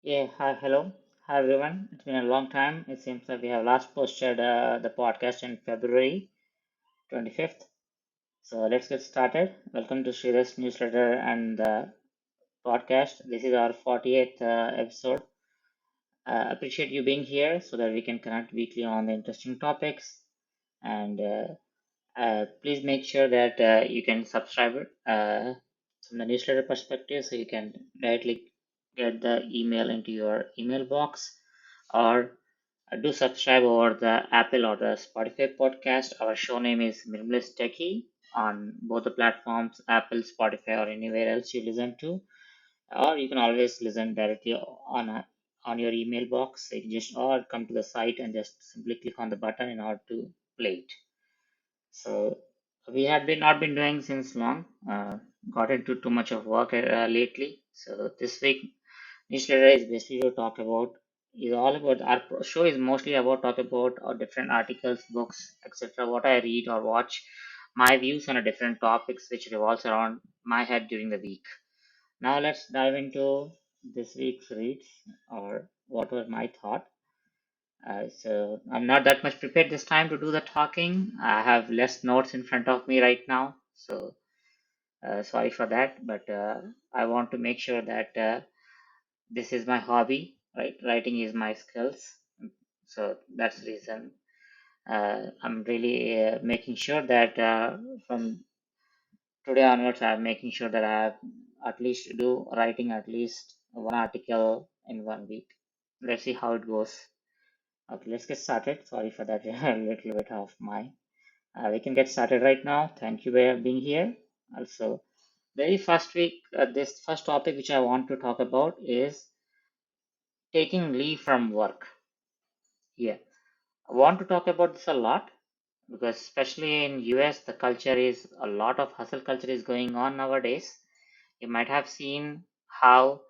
Yeah, hi, hello. Hi, everyone. It's been a long time. It seems that we have last posted the podcast in February 25th. So let's get started. Welcome to Shreya's newsletter and podcast. This is our 48th episode. Appreciate you being here so that we can connect weekly on the interesting topics. And please make sure that you can subscribe from the newsletter perspective so you can directly get the email into your email box or do subscribe over the Apple or the Spotify podcast. Our show name is Minimalist Techie on both the platforms, Apple, Spotify, or anywhere else you listen to. Or you can always listen directly on your email box. So you just or come to the site and just simply click on the button in order to play it. So we have been not been doing since long. Got into too much of work lately. So this week newsletter is basically to talk about is all about our show is mostly about talk about different articles, books, etc. What I read or watch, my views on a different topics which revolves around my head during the week. Now let's dive into this week's reads or what was my thought. So I'm not that much prepared this time to do the talking. I have less notes in front of me right now, so sorry for that. But I want to make sure that this is my hobby, right? Writing is my skills, so that's the reason I'm really making sure that from today onwards, I'm making sure that I have at least do writing at least one article in 1 week. Let's see how it goes. Okay, let's get started. Sorry for that little bit of my. We can get started right now. Thank you for being here. Also, very first week, this first topic which I want to talk about is taking leave from work. Yeah, I want to talk about this a lot because especially in US, the culture is a lot of hustle culture is going on nowadays. You might have seen how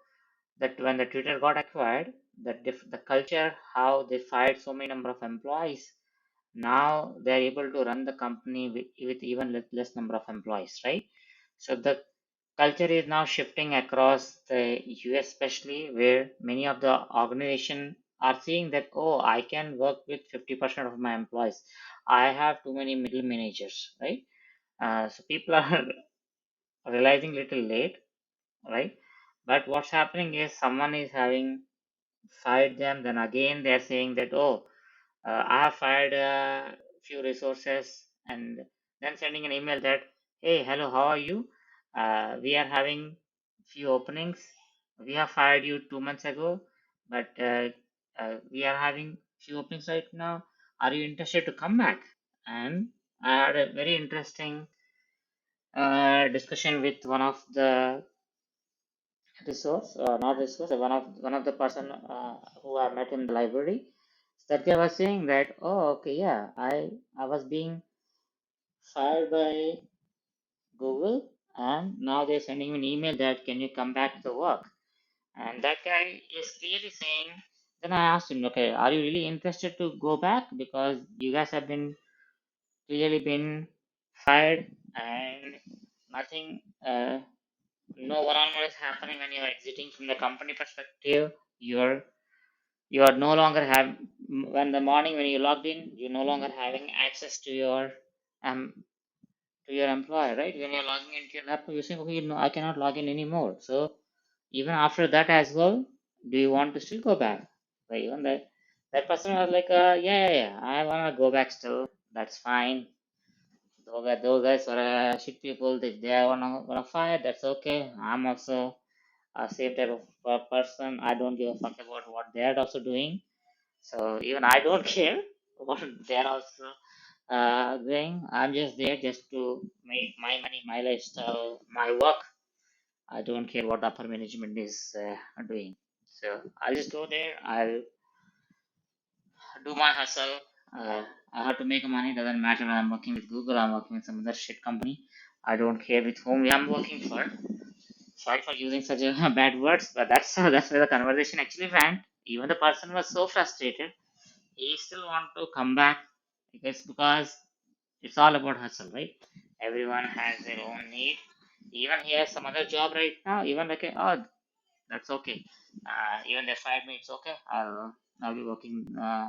that when the Twitter got acquired, the culture how they fired so many number of employees. Now they're able to run the company with even less number of employees, right? So the culture is now shifting across the US, especially where many of the organization are seeing that, oh, I can work with 50% of my employees. I have too many middle managers, right? So people are realizing little late, right? But what's happening is someone is having fired them, then again they're saying that, oh, I have fired a few resources, and then sending an email that, hey, hello, how are you? We are having few openings. We have fired you 2 months ago, but we are having few openings right now. Are you interested to come back? And I had a very interesting discussion with one of the not resource, one of the person who I met in the library. That guy was saying that, oh, okay, yeah, I was being fired by Google, and now they're sending me an email that can you come back to work? And that guy is clearly saying. Then I asked him, okay, are you really interested to go back because you guys have been clearly been fired and nothing. No one-on-one is happening when you're exiting from the company perspective. You're you are no longer have when the morning when you logged in, you're no longer having access um to your employer, right? When you're logging into your laptop, you're saying, okay, no, I cannot log in anymore. So even after that as well, do you want to still go back? But even that person was like, yeah, I wanna go back still. That's fine. Those guys are shit people. They are wanna fire. That's okay. I'm also same type of person. I don't give a fuck about what they're also doing. So even I don't care what they're also doing. I'm just there just to make my money, my lifestyle, my work. I don't care what upper management is doing. So I'll just go there. I'll do my hustle. I have to make money. Doesn't matter when I'm working with Google. I'm working with some other shit company. I don't care with whom I'm working for. Sorry for using such a bad words, but that's where the conversation actually went. Even the person was so frustrated, he still want to come back because it's all about hustle, right? Everyone has their own need. Even he has some other job right now. Even like oh, That's okay. Even they fired me, it's okay. I'll be working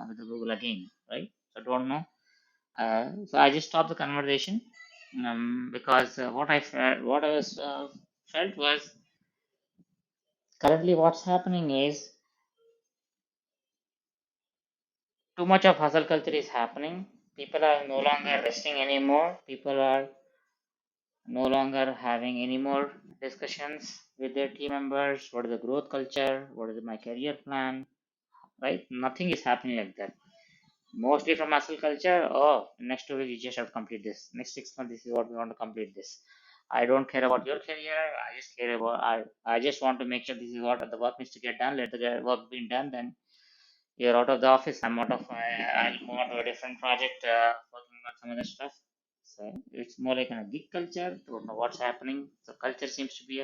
with the Google again, right? So don't know. So I just stopped the conversation because what I was felt was currently what's happening is too much of hustle culture is happening. People are no longer resting anymore. People are no longer having any more discussions with their team members. What is the growth culture? What is my career plan? Right? Nothing is happening like that. Mostly from hustle culture. Oh, next 2 weeks you just have to complete this. Next 6 months, this is what we want to complete this. I don't care about your career. I just care about I just want to make sure this is what the work needs to get done. Let the work be done. Then you're out of the office. I'm out of. I'll move on to a different project, working on some other stuff. So it's more like a gig culture. Don't know what's happening. The culture seems to be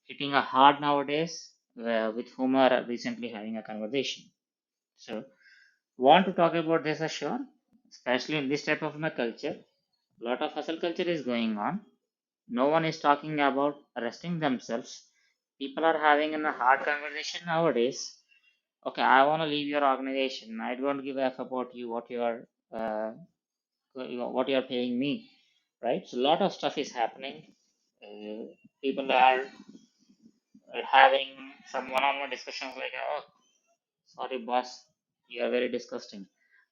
hitting a hard nowadays. With whom are recently having a conversation. So want to talk about this, sure. Especially in this type of my culture, a lot of hustle culture is going on. No one is talking about resting themselves. People are having a hard conversation nowadays. Okay, I want to leave your organization. I don't give a f about you, uh, what you are paying me, right? So a lot of stuff is happening. People are having some one-on-one discussions like, oh, sorry, boss, you are very disgusting.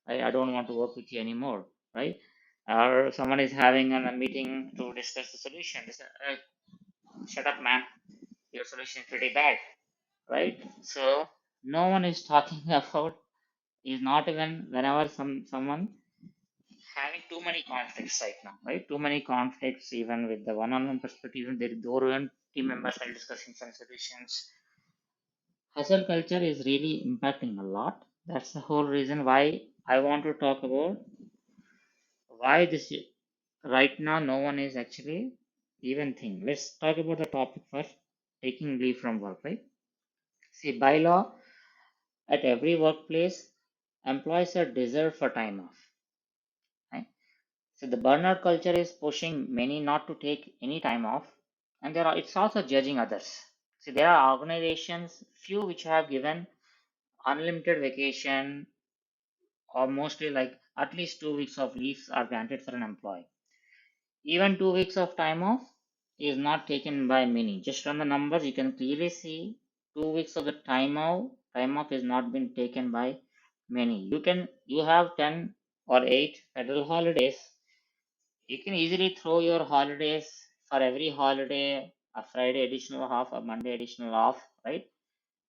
I don't want to work with you anymore, right? Or someone is having a meeting to discuss the solution. They say, shut up, man. Your solution is pretty bad, right? So no one is talking about is not even whenever someone having too many conflicts right now, right? Too many conflicts, even with the one-on-one perspective, even their own team members are discussing some solutions. Hustle culture is really impacting a lot. That's the whole reason why I want to talk about why this right now no one is actually even think. Let's talk about the topic first. Taking leave from work, right? See, by law, at every workplace, employees are deserved for time off. Right? So the burnout culture is pushing many not to take any time off, and it's also judging others. See, there are organizations, few which have given unlimited vacation or mostly like at least 2 weeks of leaves are granted for an employee. Even 2 weeks of time off is not taken by many. Just from the numbers, you can clearly see 2 weeks of the time off is not been taken by many. You have 10 or 8 federal holidays. You can easily throw your holidays for every holiday, a Friday additional off, a Monday additional off, right?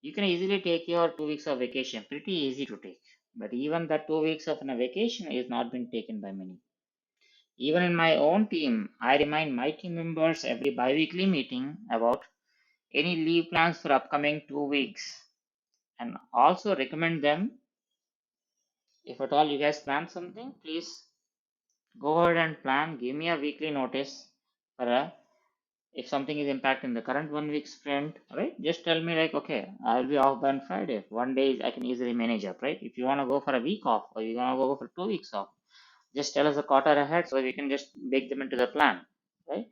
You can easily take your 2 weeks of vacation, pretty easy to take. But even that 2 weeks of a vacation is not been taken by many. Even in my own team, I remind my team members every bi-weekly meeting about any leave plans for upcoming 2 weeks and also recommend them if at all you guys plan something, please go ahead and plan. Give me a weekly notice for if something is impacting the current 1 week sprint, right? Just tell me like, okay, I'll be off by on Friday. One day I can easily manage up, right? If you want to go for a week off or you want to go for 2 weeks off, just tell us a quarter ahead so we can just bake them into the plan, right?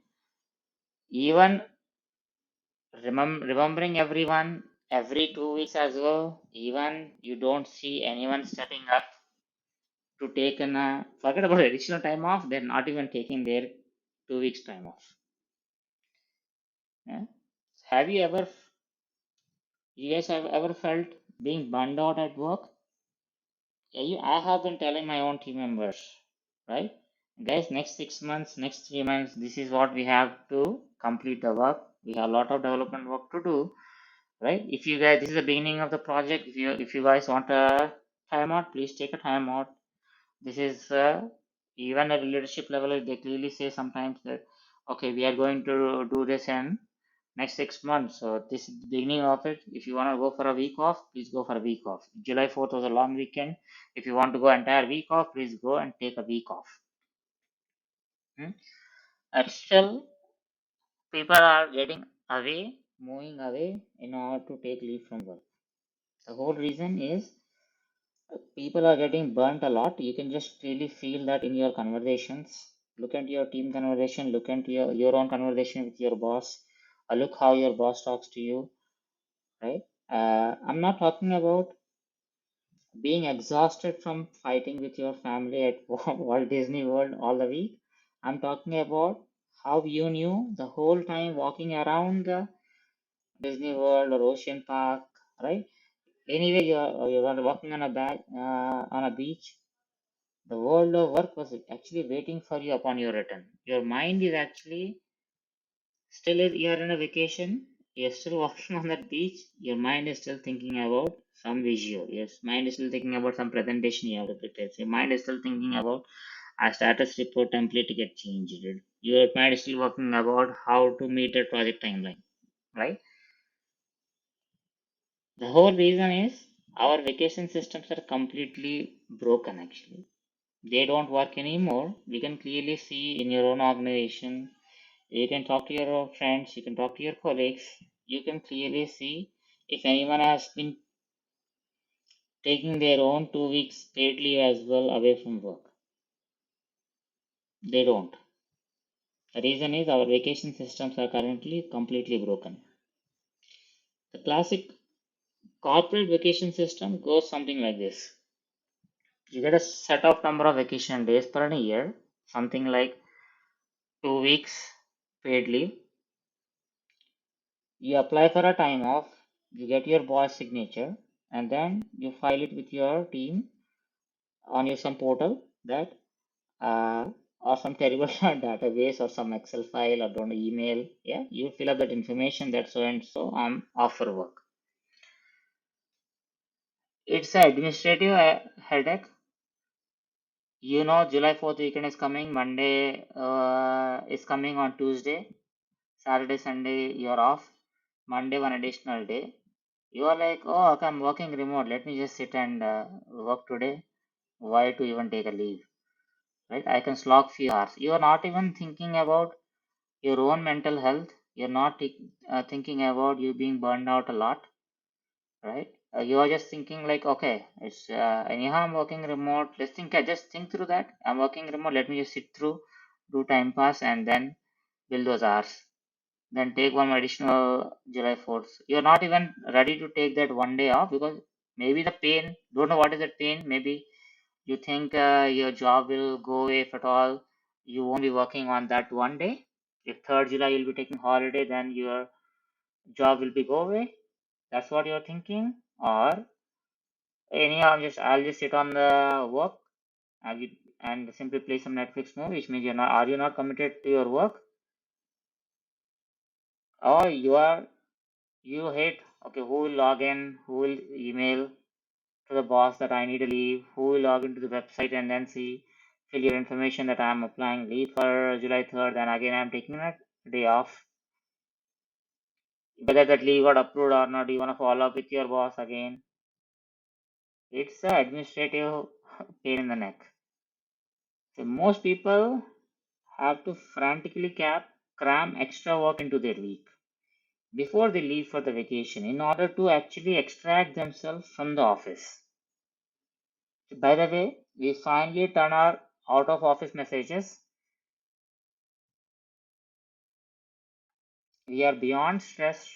Even remembering everyone every 2 weeks as well. Even you don't see anyone stepping up to take forget about additional time off. They're not even taking their 2 weeks time off. Yeah? Have you guys have ever felt being burned out at work? Yeah, I have been telling my own team members, right? Guys, next 6 months, next 3 months, this is what we have to complete the work. We have a lot of development work to do, right? If you guys, this is the beginning of the project. If you guys want a timeout, please take a timeout. This is even at a leadership level, they clearly say sometimes that okay, we are going to do this in next 6 months. So this is the beginning of it. If you want to go for a week off, please go for a week off. July 4th was a long weekend. If you want to go entire week off, please go and take a week off. Hmm? And still, people are getting away, moving away in order to take leave from work. The whole reason is people are getting burnt a lot. You can just really feel that in your conversations. Look at your team conversation, look at your own conversation with your boss. Look how your boss talks to you. right? I'm not talking about being exhausted from fighting with your family at Walt Disney World all the week. I'm talking about how you knew the whole time walking around the Disney World or Ocean Park, right? Anyway, you're walking on a on a beach. The world of work was actually waiting for you upon your return. Your mind is actually still is you're in a vacation. You're still walking on that beach. Your mind is still thinking about some visual. Your mind is still thinking about some presentation you have to prepare. Your mind is still thinking about a status report template to get changed. Your mind is still working about how to meet a project timeline, right? The whole reason is our vacation systems are completely broken actually. They don't work anymore. We can clearly see in your own organization. You can talk to your friends, you can talk to your colleagues. You can clearly see if anyone has been taking their own 2 weeks paid leave as well away from work. They don't. The reason is our vacation systems are currently completely broken. The classic corporate vacation system goes something like this. You get a set of number of vacation days per year, something like 2 weeks paid leave. You apply for a time off, you get your boss signature, and then you file it with your team on your some portal that or some terrible database or some Excel file or don't email. Yeah, you fill up that information that so and so I'm off for work. It's an administrative headache. You know, July 4th weekend is coming. Monday is coming on Tuesday. Saturday, Sunday, you're off. Monday, one additional day. You are like, oh, okay, I'm working remote. Let me just sit and work today. Why to even take a leave? Right? I can slog few hours. You are not even thinking about your own mental health. You're not thinking about you being burned out a lot, right? You are just thinking like, okay, it's anyhow I'm working remote. Let's think. Just think through that. I'm working remote. Let me just sit through, do time pass, and then bill those hours. Then take one additional July 4th. You're not even ready to take that one day off because maybe the pain. Don't know what is that pain. Maybe you think your job will go away if at all. You won't be working on that one day. If 3rd July you'll be taking holiday, then your job will be go away. That's what you're thinking. Or anyhow, I'll just sit on the work and, and simply play some Netflix movie, which means are you not committed to your work? Or you hate, okay, who will log in, who will email to the boss that I need a leave, who will log into the website and then fill your information that I'm applying leave for July 3rd, and again I'm taking a day off. Whether that leave got approved or not, you want to follow up with your boss again. It's a administrative pain in the neck. So most people have to frantically cram extra work into their week before they leave for the vacation in order to actually extract themselves from the office. By the way, we finally turn our out of office messages. We are beyond stressed.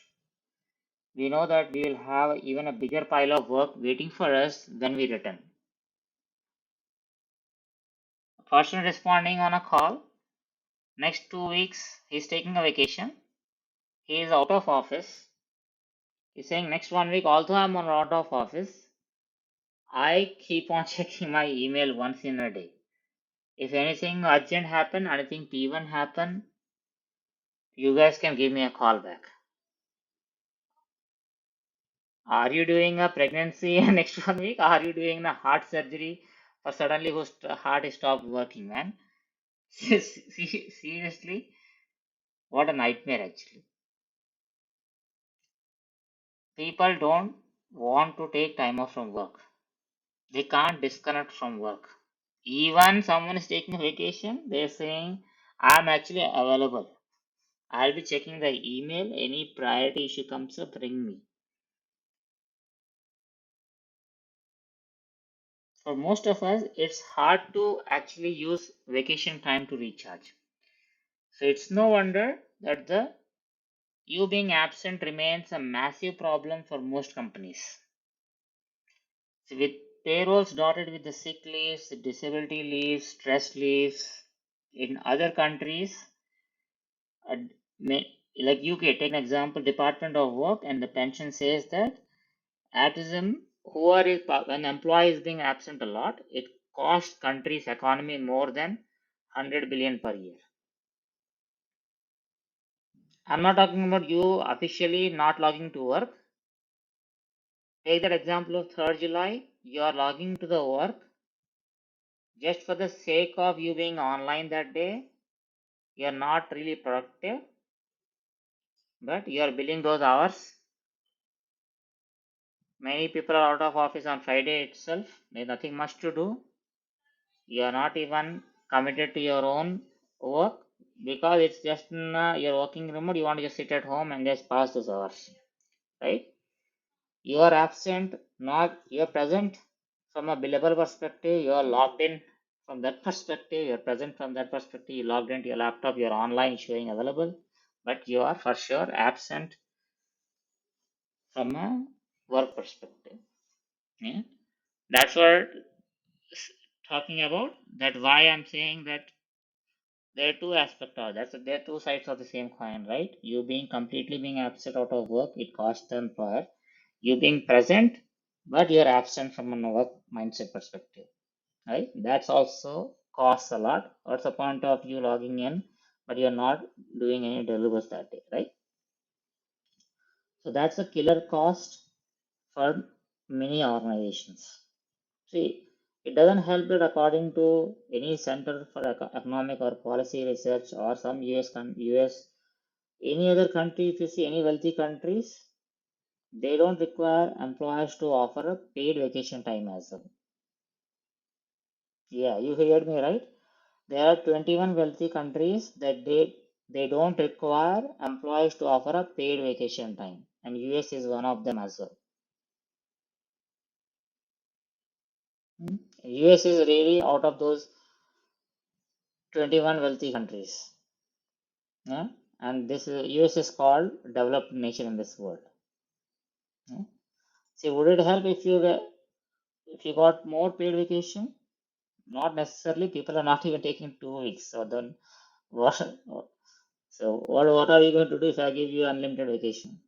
We know that we will have even a bigger pile of work waiting for us when we return. A person responding on a call. Next 2 weeks, he's taking a vacation. He is out of office. He's saying next one week, although I'm on out of office, I keep on checking my email once in a day. If anything urgent happen, anything P1 happen, you guys can give me a call back. Are you doing a pregnancy next one week? Are you doing a heart surgery? Or suddenly whose heart is stopped working, man? Seriously, what a nightmare actually. People don't want to take time off from work. They can't disconnect from work. Even someone is taking a vacation, they're saying, I'm actually available. I'll be checking the email. Any priority issue comes up, ring me. For most of us, it's hard to actually use vacation time to recharge. So it's no wonder that the you being absent remains a massive problem for most companies. So with payrolls dotted with the sick leaves, disability leaves, stress leaves, in other countries, uh, like UK, take an example, Department of Work and the pension says that autism, when employee is being absent a lot, it costs country's economy more than 100 billion per year. I'm not talking about you officially not logging to work. Take that example of 3rd July. You are logging to the work just for the sake of you being online that day. You are not really productive, but you are billing those hours. Many people are out of office on Friday itself. There's nothing much to do. You are not even committed to your own work because it's just you're working remote. You want to just sit at home and just pass those hours, right? You are absent, not you're present from a billable perspective. You are logged in from that perspective. You're present from that perspective. You logged into your laptop. You're online, showing available, but you are for sure absent from a work perspective. Yeah, that's what talking about. That why I'm saying that there are two aspects of that. So there are two sides of the same coin, right? You being completely being absent out of work, it costs the employer. You being present, but you're absent from a work mindset perspective, right? That's also costs a lot. What's the point of you logging in, but you're not doing any deliverables that day, right? So that's a killer cost for many organizations. See, it doesn't help that according to any Center for Economic or Policy Research or some US, any other country, if you see any wealthy countries, they don't require employers to offer a paid vacation time as well. Yeah, you heard me right. There are 21 wealthy countries that they don't require employees to offer a paid vacation time, and US is one of them as well. US is really out of those 21 wealthy countries. Yeah? And this US is called developed nation in this world. Yeah? See, would it help if you got more paid vacation? Not necessarily. People are not even taking 2 weeks. So then, what? So what are you going to do if I give you unlimited vacation?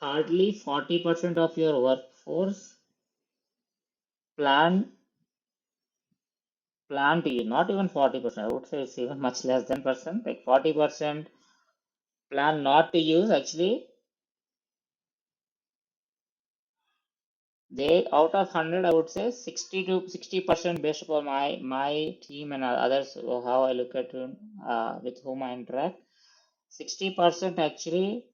Hardly 40% of your workforce plan plan to use. Not even 40%. I would say it's even much less than percent. Like 40% plan not to use. Actually, they out of 100, I would say 60 to 60% based upon my team and others how I look at with whom I interact. 60% actually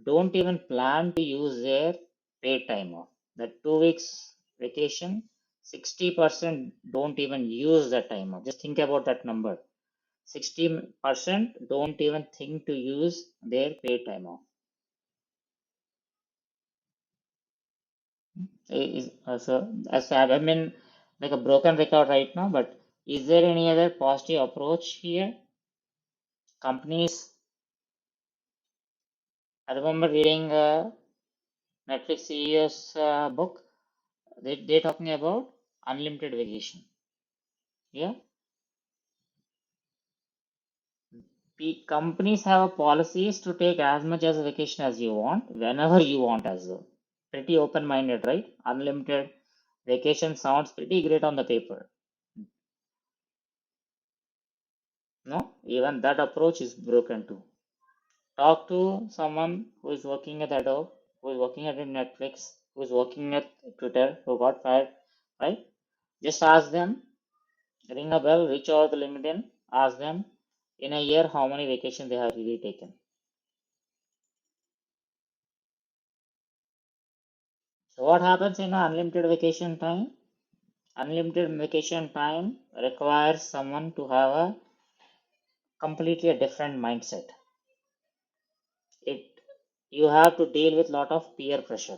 don't even plan to use their paid time off. That 2 weeks vacation, 60% don't even use that time off. Just think about that number. 60% don't even think to use their paid time off. So I mean, like a broken record right now, but is there any other positive approach here? Companies, I remember reading Netflix CEO's book. They're talking about unlimited vacation. Yeah, companies have policies to take as much as vacation as you want, whenever you want as well. Pretty open-minded, right? Unlimited vacation sounds pretty great on the paper. No, even that approach is broken too. Talk to someone who is working at Adobe, who is working at Netflix, who is working at Twitter, who got fired, right? Just ask them, ring a bell, reach out to LinkedIn, ask them in a year how many vacations they have really taken. So what happens in unlimited vacation time? Unlimited vacation time requires someone to have a completely a different mindset. It you have to deal with lot of peer pressure.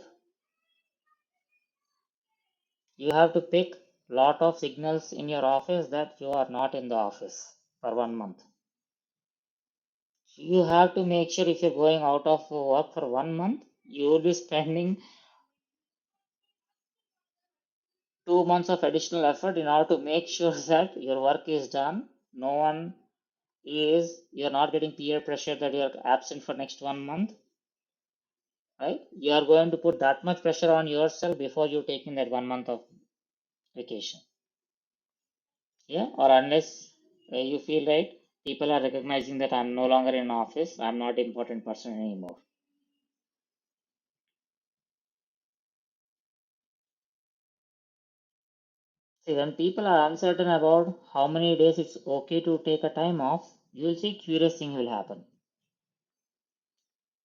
You have to pick lot of signals in your office that you are not in the office for 1 month. You have to make sure if you're going out of work for 1 month, you will be spending 2 months of additional effort in order to make sure that your work is done. No one is, you're not getting peer pressure that you're absent for next 1 month, right? You are going to put that much pressure on yourself before you taking that 1 month of vacation. Yeah, or unless you feel right, people are recognizing that I'm no longer in office, I'm not an important person anymore. See, when people are uncertain about how many days it's okay to take a time off, you will see curious thing will happen.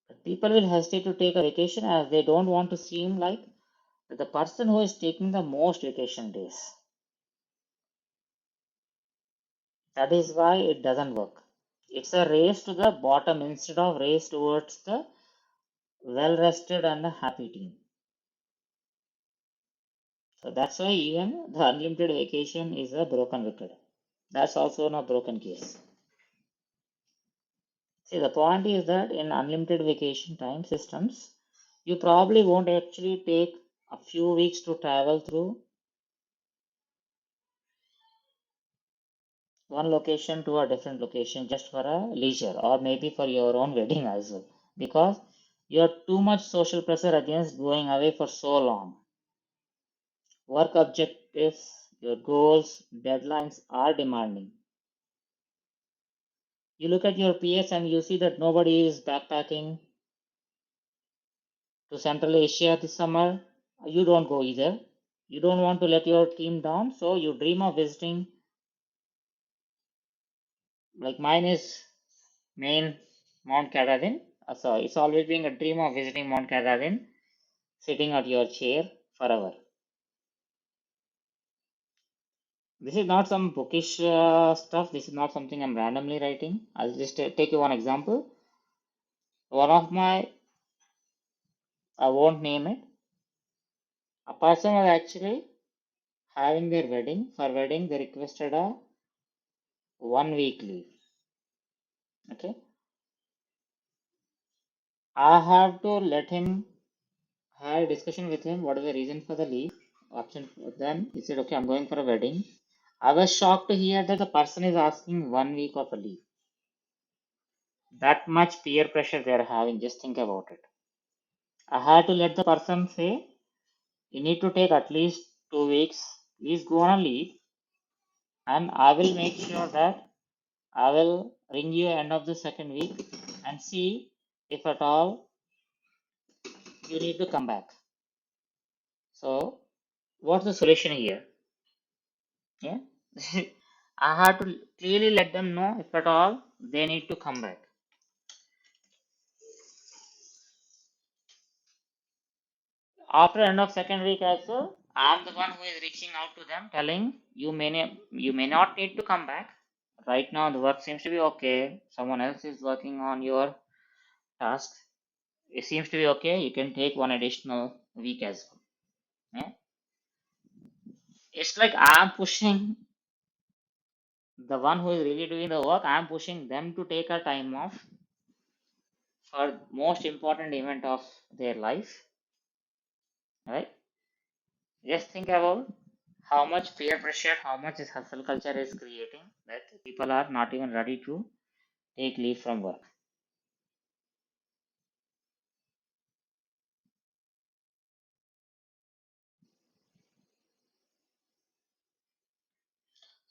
But people will hesitate to take a vacation as they don't want to seem like the person who is taking the most vacation days. That is why it doesn't work. It's a race to the bottom instead of race towards the well rested and the happy team. So that's why even the unlimited vacation is a broken record. That's also a broken case. See, the point is that in unlimited vacation time systems, you probably won't actually take a few weeks to travel through one location to a different location just for a leisure or maybe for your own wedding as well. Because you have too much social pressure against going away for so long. Work objectives, your goals, deadlines are demanding. You look at your peers and you see that nobody is backpacking to Central Asia this summer. You don't go either. You don't want to let your team down, so you dream of visiting. Like mine is main Mount Katahdin. So it's always been a dream of visiting Mount Katahdin, sitting at your chair forever. This is not some bookish stuff. This is not something I'm randomly writing. I'll just take you one example. One of my, I won't name it, a person was actually having their wedding. For wedding, they requested a 1 week leave. Okay, I have to let him have a discussion with him. What is the reason for the leave? Option. Then he said, "Okay, I'm going for a wedding." I was shocked to hear that the person is asking 1 week of a leave. That much peer pressure they are having. Just think about it. I had to let the person say, "You need to take at least 2 weeks. Please go on a leave, and I will make sure that I will ring you end of the second week and see if at all you need to come back." So, what's the solution here? Yeah, I have to clearly let them know if at all they need to come back. After end of second week also, I'm the one who is reaching out to them, telling you may not need to come back. Right now the work seems to be okay. Someone else is working on your task. It seems to be okay. You can take one additional week as well. Yeah? It's like I'm pushing the one who is really doing the work. I'm pushing them to take a time off for most important event of their life. Right? Just think about how much peer pressure, how much this hustle culture is creating that people are not even ready to take leave from work.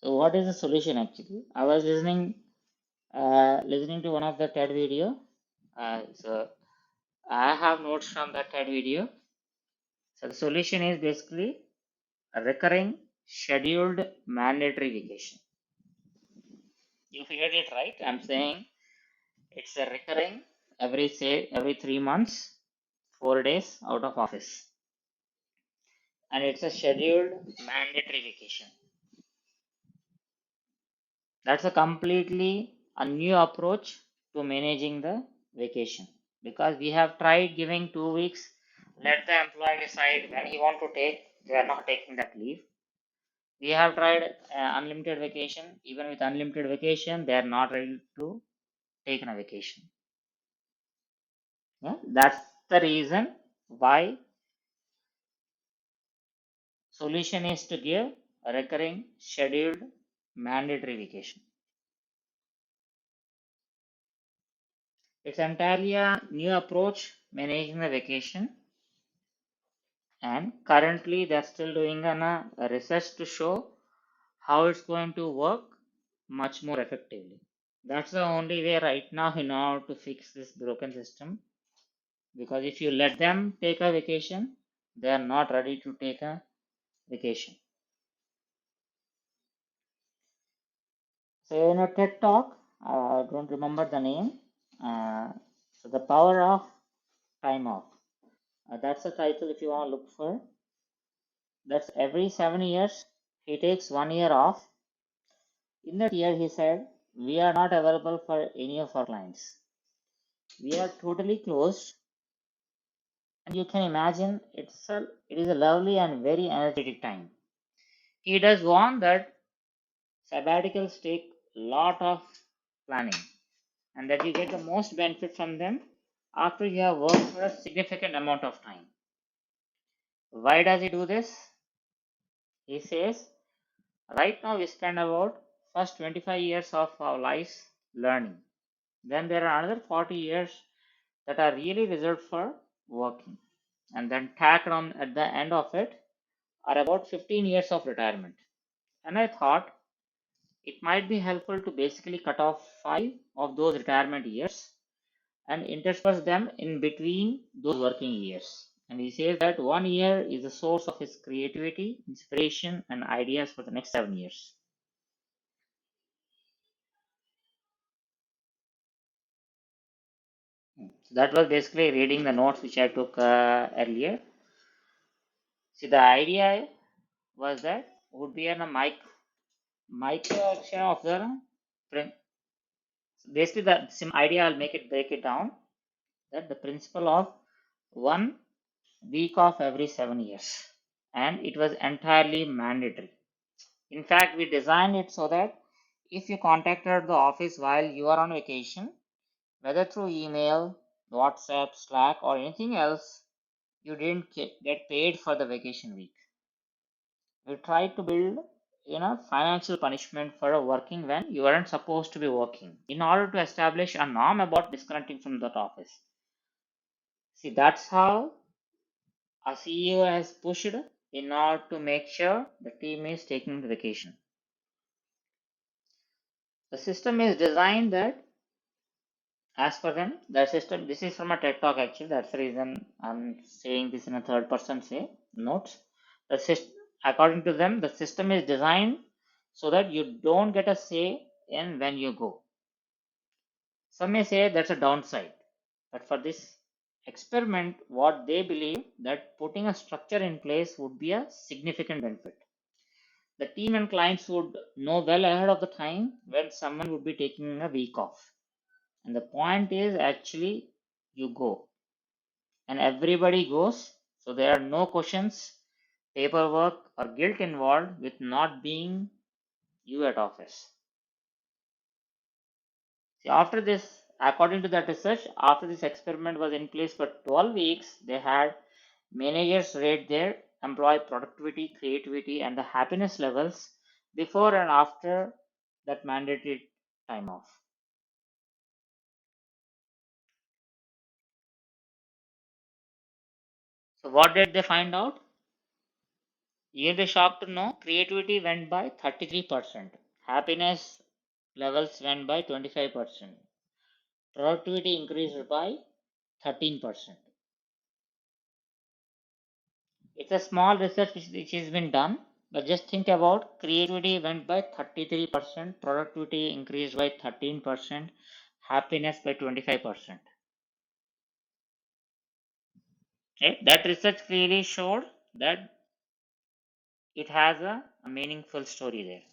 So what is the solution actually? I was listening to one of the TED video. So I have notes from that TED video. So the solution is basically a recurring scheduled mandatory vacation. You heard it right. I'm saying it's a recurring every 3 months, 4 days out of office, and it's a scheduled mandatory vacation. That's a completely a new approach to managing the vacation because we have tried giving 2 weeks, let the employee decide when he want to take. They are not taking that leave. We have tried unlimited vacation. Even with unlimited vacation, they are not ready to taken a vacation. Yeah, that's the reason why solution is to give a recurring, scheduled, mandatory vacation. It's entirely a new approach managing the vacation, and currently they're still doing a research to show how it's going to work much more effectively. That's the only way right now in order to fix this broken system. Because if you let them take a vacation, they are not ready to take a vacation. So in a TED talk, I don't remember the name. Uh, so the power of time off. That's the title if you want to look for. That's every 7 years he takes 1 year off. In that year, he said, we are not available for any of our clients. We are totally closed, and you can imagine it is a lovely and very energetic time. He does want that sabbaticals take lot of planning and that you get the most benefit from them after you have worked for a significant amount of time. Why does he do this? He says, right now we spend about first 25 years of our lives learning. Then there are another 40 years that are really reserved for working. And then tacked on at the end of it are about 15 years of retirement. And I thought it might be helpful to basically cut off 5 of those retirement years and intersperse them in between those working years. And he says that 1 year is the source of his creativity, inspiration, and ideas for the next 7 years. So that was basically reading the notes which I took earlier. See, the idea was that would be a micro action of the basically the same idea. I'll make it break it down. That the principle of 1 week of every 7 years, and it was entirely mandatory. In fact, we designed it so that if you contacted the office while you are on vacation, whether through email, WhatsApp, Slack, or anything else, you didn't get paid for the vacation week. We tried to build financial punishment for working when you weren't supposed to be working in order to establish a norm about disconnecting from that office. See, that's how a CEO has pushed in order to make sure the team is taking the vacation. The system is designed that, as per them, the system, this is from a TED talk actually, that's the reason I'm saying this in a third person say notes. The system, according to them, the system is designed so that you don't get a say in when you go. Some may say that's a downside, but for this experiment, what they believe that putting a structure in place would be a significant benefit. The team and clients would know well ahead of the time when someone would be taking a week off. And the point is actually you go and everybody goes, so there are no questions, paperwork, or guilt involved with not being you at office. See, after this, according to that research, after this experiment was in place for 12 weeks, they had managers rate their employee productivity, creativity, and the happiness levels before and after that mandatory time off. So, what did they find out? You'll be shocked to know creativity went by 33%, happiness levels went by 25%, productivity increased by 13%. It's a small research which has been done, but just think about creativity went by 33%, productivity increased by 13%, happiness by 25%. Okay? That research clearly showed that it has a meaningful story there.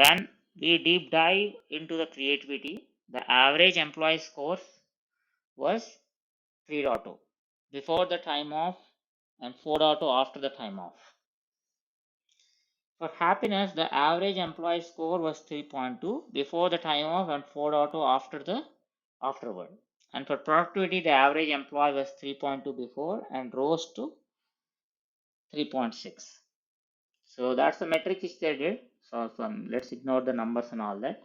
When we deep dive into the creativity, the average employee score was 3.0 before the time off and 4.0 after the time off. For happiness, the average employee score was 3.2 before the time off and 4.2 after the afterward. And for productivity, the average employee was 3.2 before and rose to 3.6. So that's the metric which they did. So let's ignore the numbers and all that.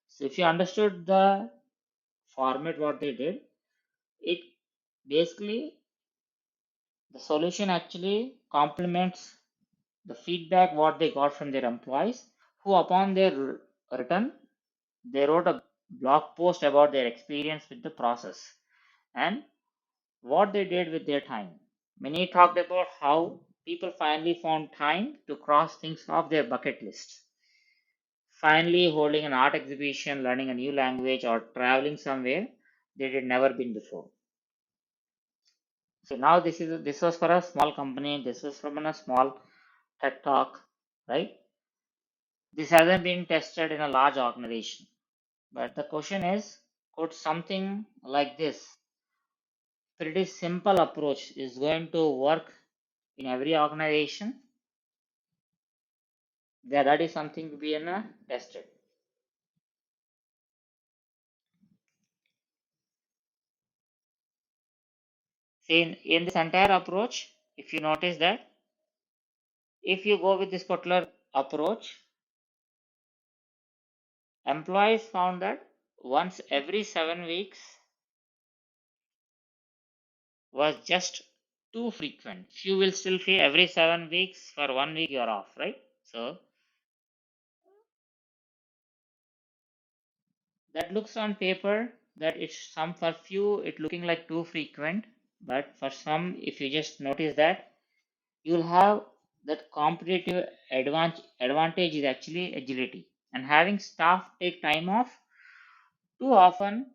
So if you understood the format what they did, it basically the solution actually complements the feedback what they got from their employees, who upon their return they wrote a blog post about their experience with the process and what they did with their time. Many talked about how people finally found time to cross things off their bucket list. Finally, holding an art exhibition, learning a new language, or traveling somewhere they had never been before. So now this was for a small company. This was from a small tech talk, right? This hasn't been tested in a large organization. But the question is, could something like this, pretty simple approach, is going to work in every organization? Yeah, that is something to be tested. See, in this entire approach, if you notice that, if you go with this particular approach, employees found that once every 7 weeks was just too frequent. You will still feel every 7 weeks for 1 week you're off, right? So that looks on paper that it's some for few it looking like too frequent, but for some, if you just notice that, you'll have that competitive advantage is actually agility. And having staff take time off too often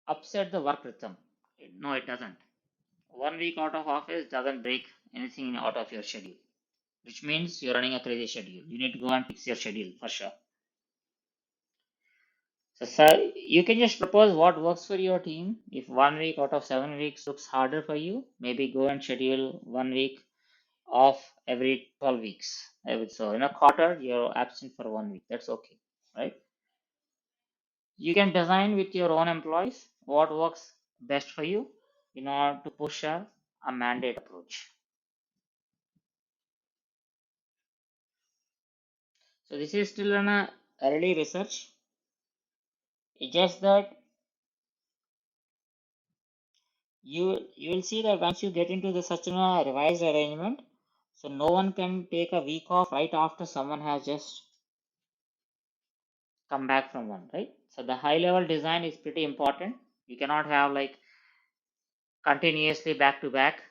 upset the work rhythm. No, it doesn't. 1 week out of office doesn't break anything out of your schedule, which means you're running a crazy schedule. You need to go and fix your schedule for sure. So, sir, you can just propose what works for your team. If 1 week out of 7 weeks looks harder for you, maybe go and schedule 1 week off every 12 weeks. So in a quarter, you're absent for 1 week. That's okay, right? You can design with your own employees what works best for you in order to push a mandate approach. So this is still an early research. It's just that you will see that once you get into the such a revised arrangement, so no one can take a week off right after someone has just come back from one, right? So the high level design is pretty important. You cannot have like continuously back to back.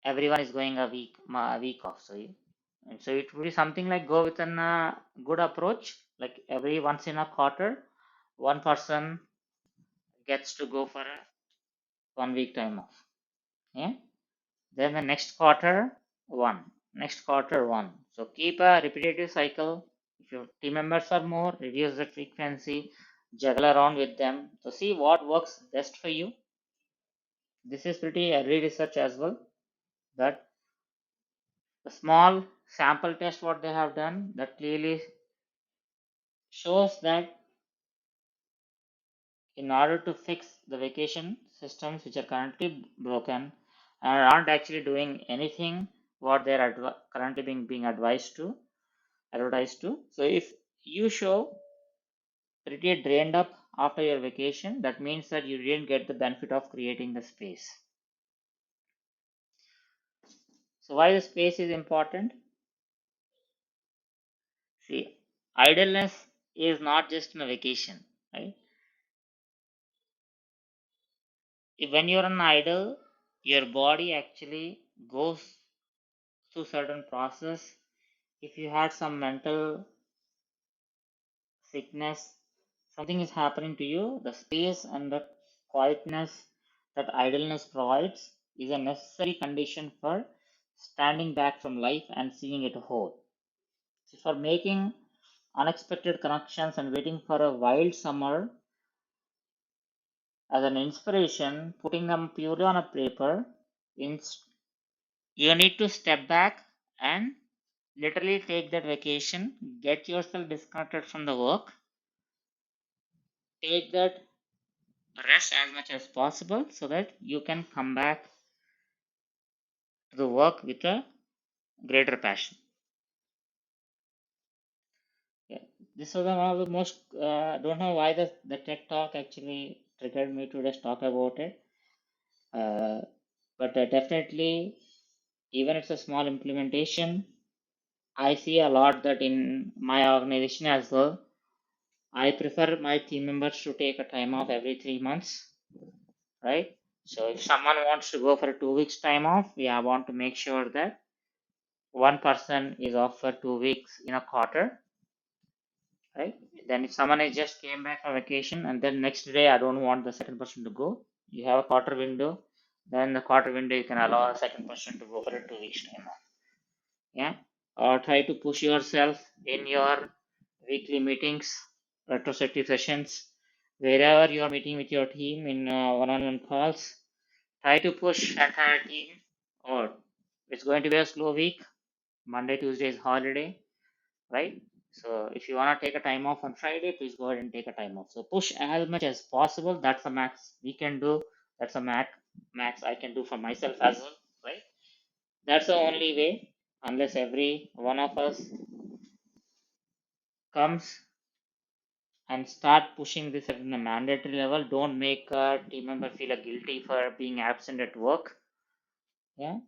Everyone is going a week off. And so it would be something like go with an good approach, like every once in a quarter, one person gets to go for a 1 week time off. Yeah. Then the next quarter, one. Next quarter, one. So keep a repetitive cycle. If your team members are more, reduce the frequency, juggle around with them. So see what works best for you. This is pretty early research as well. But the small sample test what they have done that clearly shows that in order to fix the vacation systems which are currently broken and aren't actually doing anything what they're currently being advertised to. So if you show pretty drained up after your vacation, that means that you didn't get the benefit of creating the space. So why the space is important? See, idleness is not just in a vacation, right? When you're on idle, your body actually goes through certain process. If you had some mental sickness, something is happening to you, the space and the quietness that idleness provides is a necessary condition for standing back from life and seeing it whole. So for making unexpected connections and waiting for a wild summer as an inspiration, putting them purely on a paper You need to step back and literally take that vacation, get yourself disconnected from the work, take that rest as much as possible so that you can come back to the work with a greater passion. Yeah, this was one of the most. Don't know why the TED talk actually triggered me to just talk about it. Uh, but definitely, even it's a small implementation, I see a lot that in my organization as well. I prefer my team members to take a time off every 3 months, right? So if someone wants to go for a 2 weeks time off, we want to make sure that one person is off for 2 weeks in a quarter, right? Then if someone has just came back from vacation and then next day I don't want the second person to go, you have a quarter window. Then the quarter window you can allow a second person to go for a 2 weeks time off. Yeah, or try to push yourself in your weekly meetings, retrospective sessions, wherever you are meeting with your team in one-on-one calls. Try to push entire team. Or it's going to be a slow week. Monday, Tuesday is holiday, right? So if you want to take a time off on Friday, please go ahead and take a time off. So push as much as possible. That's the max we can do. That's a max I can do for myself as well, right? That's the only way. Unless every one of us comes and start pushing this at a mandatory level, don't make a team member feel guilty for being absent at work. Yeah,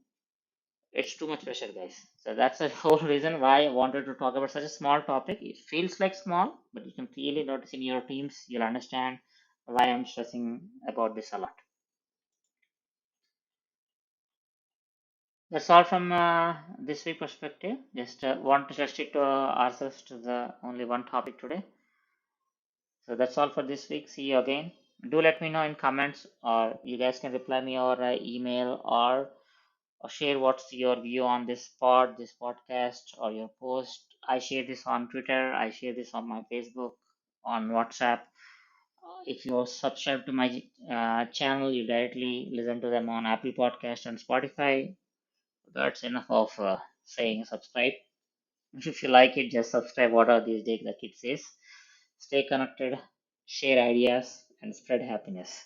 it's too much pressure, guys. So that's the whole reason why I wanted to talk about such a small topic. It feels like small, but you can clearly notice in your teams, you'll understand why I'm stressing about this a lot. That's all from this week perspective. Just want to restrict ourselves to the only one topic today. So that's all for this week. See you again. Do let me know in comments, or you guys can reply me or email, or share what's your view on this podcast, or your post. I share this on Twitter. I share this on my Facebook, on WhatsApp. If you subscribe to my channel, you directly listen to them on Apple Podcast and Spotify. That's enough of saying subscribe. If you like it, just subscribe. What are these days the kid says? Stay connected, share ideas, and spread happiness.